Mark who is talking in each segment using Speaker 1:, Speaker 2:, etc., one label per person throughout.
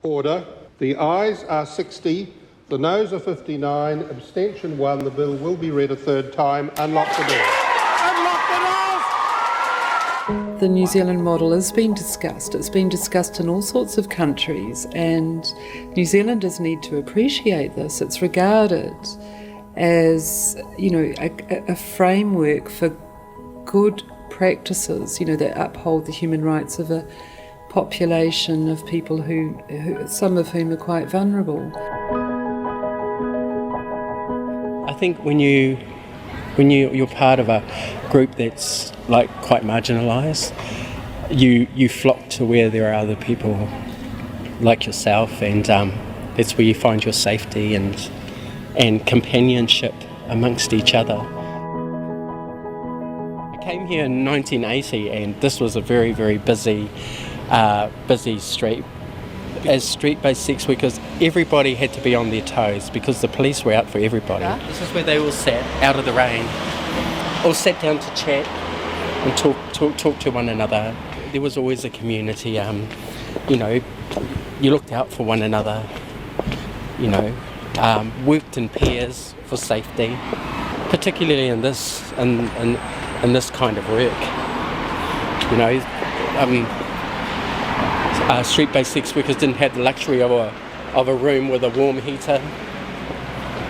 Speaker 1: Order. The ayes are 60, the noes are 59, abstention 1. The bill will be read a third time. Unlock the door.
Speaker 2: The New Zealand model has been discussed. It's been discussed in all sorts of countries, and New Zealanders need to appreciate this. It's regarded as, a framework for good practices, that uphold the human rights of a population of people who some of whom are quite vulnerable.
Speaker 3: I think when you're part of a group that's quite marginalised, you flock to where there are other people like yourself, and that's where you find your safety and companionship amongst each other. I came here in 1980, and this was a very, very busy street. As street-based sex workers, everybody had to be on their toes because the police were out for everybody. Yeah. This is where they all sat out of the rain, all sat down to chat and talk to one another. There was always a community. You looked out for one another. Worked in pairs for safety, particularly in this this kind of work. Street-based sex workers didn't have the luxury of a room with a warm heater.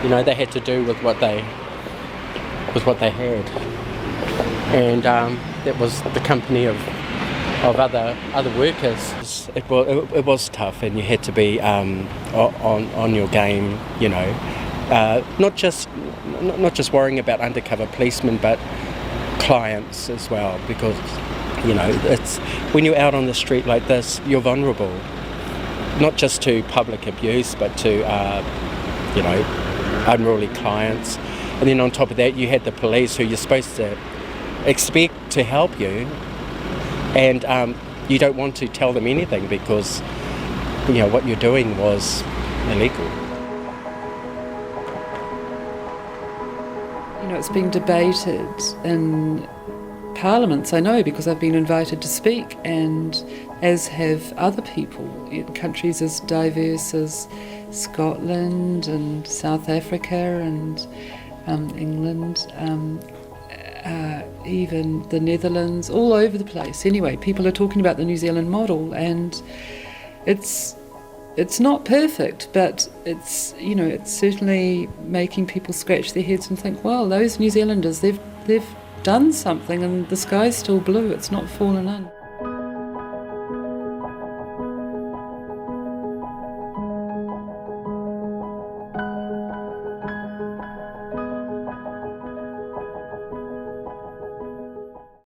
Speaker 3: They had to do with what they had, and that was the company of other workers. It was tough, and you had to be on your game. Not just worrying about undercover policemen, but clients as well, because it's when you're out on the street like this, you're vulnerable, not just to public abuse, but to unruly clients. And then on top of that, you had the police, who you're supposed to expect to help you, and you don't want to tell them anything because what you're doing was illegal.
Speaker 2: It's being debated in parliaments, I know, because I've been invited to speak, and as have other people in countries as diverse as Scotland and South Africa and England, even the Netherlands, all over the place. Anyway, people are talking about the New Zealand model, and it's not perfect, but it's certainly making people scratch their heads and think, well, those New Zealanders, they've done something, and the sky's still blue, it's not fallen in.